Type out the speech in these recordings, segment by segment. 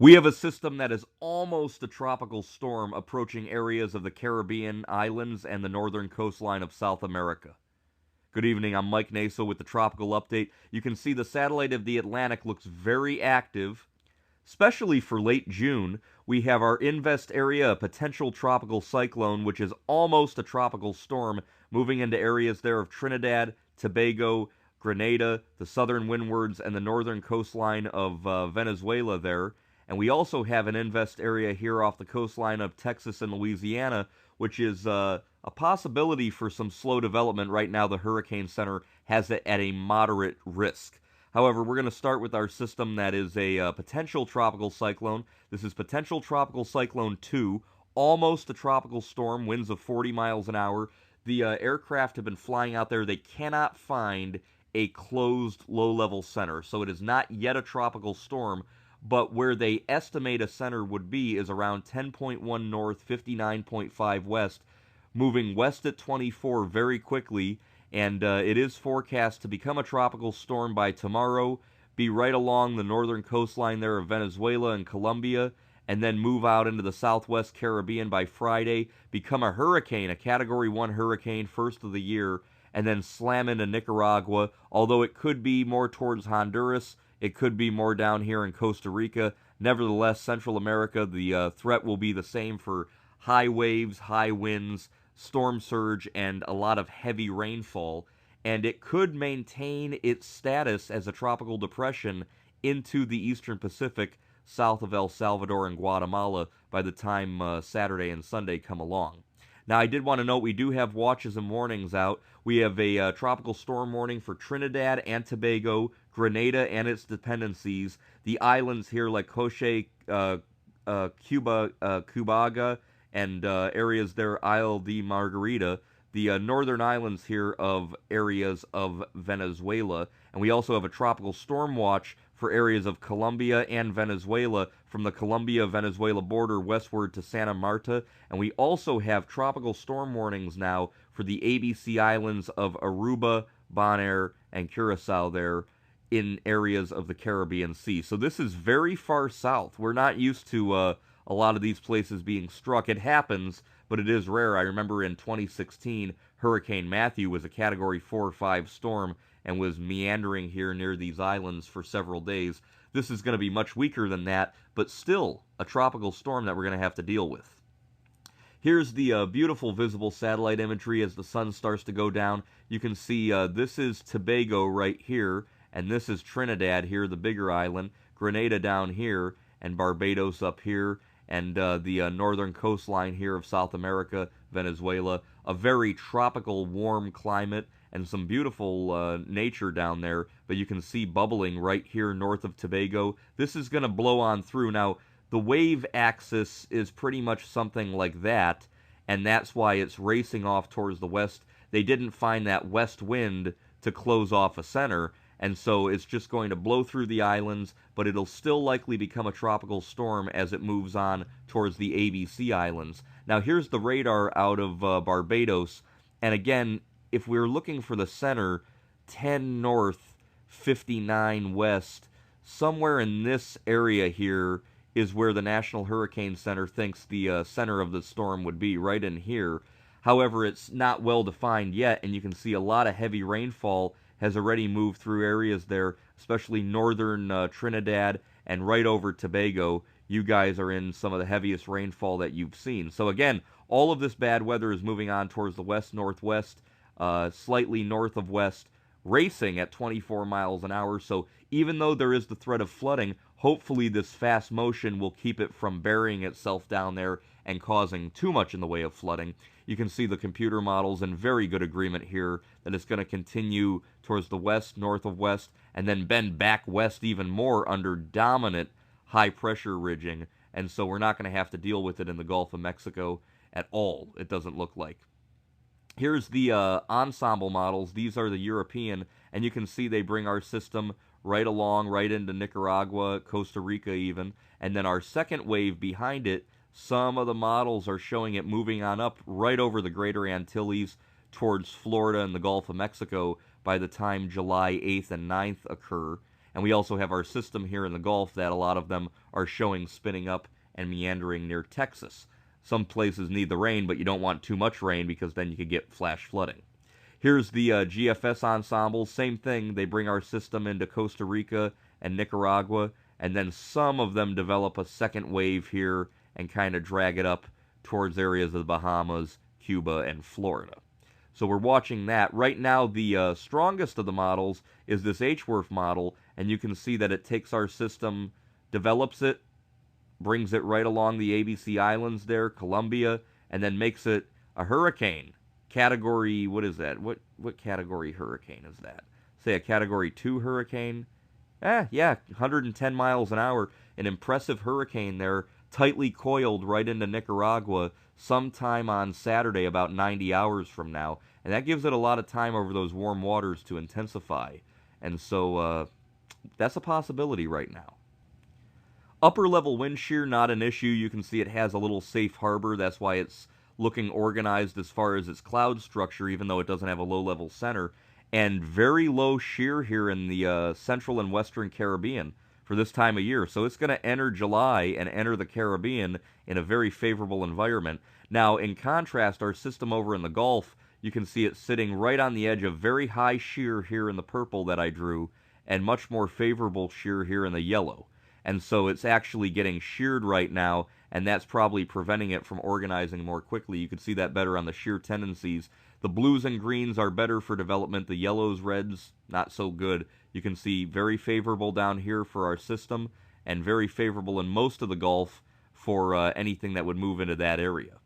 We have a system that is almost a tropical storm approaching areas of the Caribbean islands and the northern coastline of South America. Good evening, I'm Mike Naso with the Tropical Update. You can see the satellite of the Atlantic looks very active, especially for late June. We have our Invest area, a potential tropical cyclone, which is almost a tropical storm, moving into areas there of Trinidad, Tobago, Grenada, the southern windwards, and the northern coastline of Venezuela there. And we also have an Invest area here off the coastline of Texas and Louisiana, which is a possibility for some slow development. Right now, the Hurricane Center has it at a moderate risk. However, we're going to start with our system that is a potential tropical cyclone. This is potential tropical cyclone 2, almost a tropical storm, winds of 40 miles an hour. The aircraft have been flying out there. They cannot find a closed low-level center, so it is not yet a tropical storm, but where they estimate a center would be is around 10.1 north, 59.5 west, moving west at 24 very quickly, and it is forecast to become a tropical storm by tomorrow, be right along the northern coastline there of Venezuela and Colombia, and then move out into the southwest Caribbean by Friday, become a hurricane, a Category 1 hurricane, first of the year, and then slam into Nicaragua, although it could be more towards Honduras, it could be more down here in Costa Rica. Nevertheless, Central America, the threat will be the same for high waves, high winds, storm surge, and a lot of heavy rainfall. And it could maintain its status as a tropical depression into the eastern Pacific, south of El Salvador and Guatemala, by the time Saturday and Sunday come along. Now, I did want to note we do have watches and warnings out. We have a tropical storm warning for Trinidad and Tobago, Grenada and its dependencies, the islands here like Coche, Cubaga, and areas there, Isle de Margarita, the northern islands here of areas of Venezuela. And we also have a tropical storm watch for areas of Colombia and Venezuela, from the Colombia-Venezuela border westward to Santa Marta. And we also have tropical storm warnings now for the ABC Islands of Aruba, Bonaire, and Curacao there in areas of the Caribbean Sea. So this is very far south. We're not used to a lot of these places being struck. It happens, but it is rare. I remember in 2016, Hurricane Matthew was a Category 4 or 5 storm and was meandering here near these islands for several days. This is going to be much weaker than that, but still a tropical storm that we're going to have to deal with. Here's the beautiful visible satellite imagery as the sun starts to go down. You can see this is Tobago right here, and this is Trinidad here, the bigger island, Grenada down here, and Barbados up here, and the northern coastline here of South America, Venezuela. A very tropical, warm climate and some beautiful nature down there, but you can see bubbling right here north of Tobago. This is going to blow on through. Now, the wave axis is pretty much something like that, and that's why it's racing off towards the west. They didn't find that west wind to close off a center, and so it's just going to blow through the islands, but it'll still likely become a tropical storm as it moves on towards the ABC Islands. Now, here's the radar out of Barbados, and again, if we're looking for the center, 10 north, 59 west, somewhere in this area here is where the National Hurricane Center thinks the center of the storm would be, right in here. However, it's not well defined yet, and you can see a lot of heavy rainfall has already moved through areas there, especially northern Trinidad and right over Tobago. You guys are in some of the heaviest rainfall that you've seen. So again, all of this bad weather is moving on towards the west-northwest, slightly north of west, racing at 24 miles an hour. So even though there is the threat of flooding, hopefully this fast motion will keep it from burying itself down there and causing too much in the way of flooding. You can see the computer models in very good agreement here that it's going to continue towards the west, north of west, and then bend back west even more under dominant high pressure ridging. And so we're not going to have to deal with it in the Gulf of Mexico at all, it doesn't look like. Here's the ensemble models. These are the European, and you can see they bring our system right along, right into Nicaragua, Costa Rica even. And then our second wave behind it, some of the models are showing it moving on up right over the Greater Antilles towards Florida and the Gulf of Mexico by the time July 8th and 9th occur. And we also have our system here in the Gulf that a lot of them are showing spinning up and meandering near Texas. Some places need the rain, but you don't want too much rain because then you could get flash flooding. Here's the GFS ensemble. Same thing. They bring our system into Costa Rica and Nicaragua, and then some of them develop a second wave here and kind of drag it up towards areas of the Bahamas, Cuba, and Florida. So we're watching that. Right now, the strongest of the models is this HWRF model, and you can see that it takes our system, develops it, brings it right along the ABC Islands there, Colombia, and then makes it a hurricane. Category, what is that? What category hurricane is that? Say a Category 2 hurricane? Yeah, 110 miles an hour. An impressive hurricane there, tightly coiled right into Nicaragua sometime on Saturday, about 90 hours from now. And that gives it a lot of time over those warm waters to intensify. And so that's a possibility right now. Upper level wind shear, not an issue. You can see it has a little safe harbor. That's why it's looking organized as far as its cloud structure, even though it doesn't have a low level center. And very low shear here in the central and western Caribbean for this time of year. So it's going to enter July and enter the Caribbean in a very favorable environment. Now, in contrast, our system over in the Gulf, you can see it sitting right on the edge of very high shear here in the purple that I drew, and much more favorable shear here in the yellow. And so it's actually getting sheared right now, and that's probably preventing it from organizing more quickly. You can see that better on the shear tendencies. The blues and greens are better for development. The yellows, reds, not so good. You can see very favorable down here for our system, and very favorable in most of the Gulf for anything that would move into that area.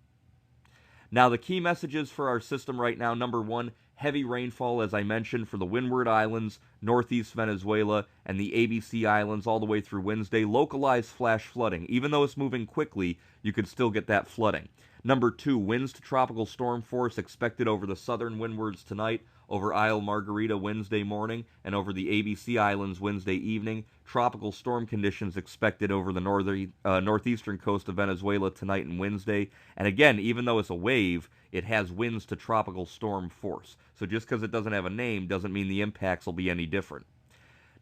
Now, the key messages for our system right now, number one, heavy rainfall, as I mentioned, for the Windward Islands, northeast Venezuela, and the ABC Islands all the way through Wednesday. Localized flash flooding. Even though it's moving quickly, you could still get that flooding. Number two, winds to tropical storm force expected over the southern windwards tonight, over Isle Margarita Wednesday morning, and over the ABC Islands Wednesday evening. Tropical storm conditions expected over the northeastern coast of Venezuela tonight and Wednesday. And again, even though it's a wave, it has winds to tropical storm force. So just because it doesn't have a name doesn't mean the impacts will be any different.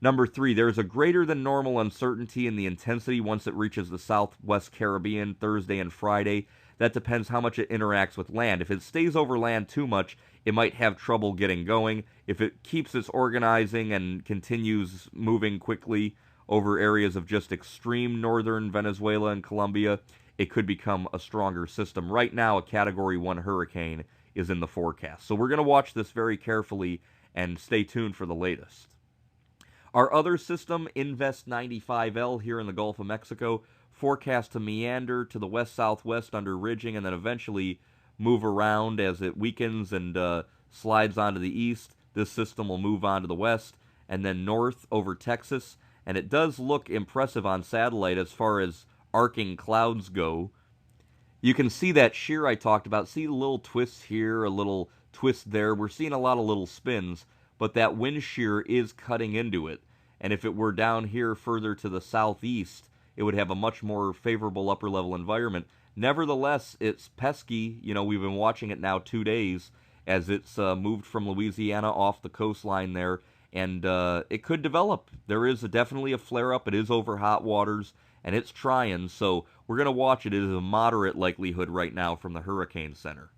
Number three, there is a greater than normal uncertainty in the intensity once it reaches the southwest Caribbean Thursday and Friday. That depends how much it interacts with land. If it stays over land too much, it might have trouble getting going. If it keeps its organizing and continues moving quickly over areas of just extreme northern Venezuela and Colombia, it could become a stronger system. Right now, a Category 1 hurricane is in the forecast. So we're going to watch this very carefully and stay tuned for the latest. Our other system, Invest 95L here in the Gulf of Mexico, forecast to meander to the west-southwest under ridging and then eventually move around as it weakens and slides onto the east. This system will move on to the west and then north over Texas. And it does look impressive on satellite as far as arcing clouds go. You can see that shear I talked about. See the little twists here, a little twist there. We're seeing a lot of little spins, but that wind shear is cutting into it. And if it were down here further to the southeast, it would have a much more favorable upper level environment. Nevertheless, it's pesky. You know, we've been watching it now 2 days as it's moved from Louisiana off the coastline there, and it could develop. There is definitely a flare-up. It is over hot waters, and it's trying, so we're going to watch it. It is a moderate likelihood right now from the Hurricane Center.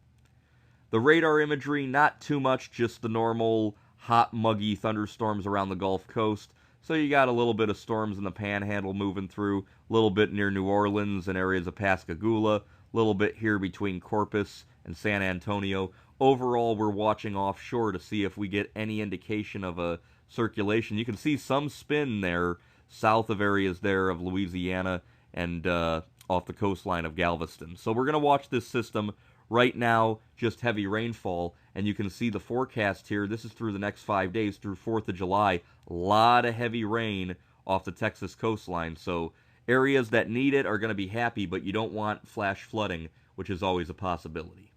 The radar imagery, not too much, just the normal hot, muggy thunderstorms around the Gulf Coast. So you got a little bit of storms in the Panhandle moving through, a little bit near New Orleans and areas of Pascagoula, a little bit here between Corpus and San Antonio. Overall, we're watching offshore to see if we get any indication of a circulation. You can see some spin there south of areas there of Louisiana and off the coastline of Galveston. So we're going to watch this system. Right now, just heavy rainfall, and you can see the forecast here. This is through the next 5 days, through 4th of July. A lot of heavy rain off the Texas coastline, so areas that need it are going to be happy, but you don't want flash flooding, which is always a possibility.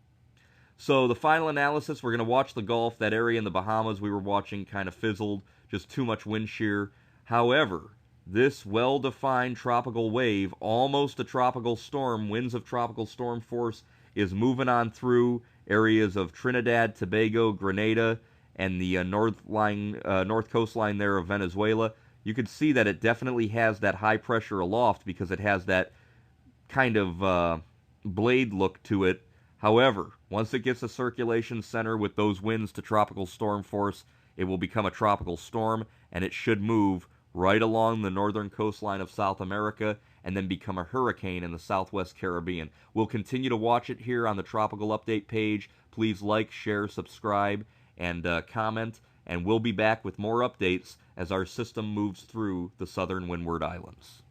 So the final analysis, we're going to watch the Gulf. That area in the Bahamas we were watching kind of fizzled, just too much wind shear. However, this well-defined tropical wave, almost a tropical storm, winds of tropical storm force, is moving on through areas of Trinidad, Tobago, Grenada, and the north coastline there of Venezuela. you can see that it definitely has that high pressure aloft because it has that kind of blade look to it. However, once it gets a circulation center with those winds to tropical storm force, it will become a tropical storm, and it should move right along the northern coastline of South America and then become a hurricane in the southwest Caribbean. We'll continue to watch it here on the Tropical Update page. Please like, share, subscribe, and comment, and we'll be back with more updates as our system moves through the southern Windward Islands.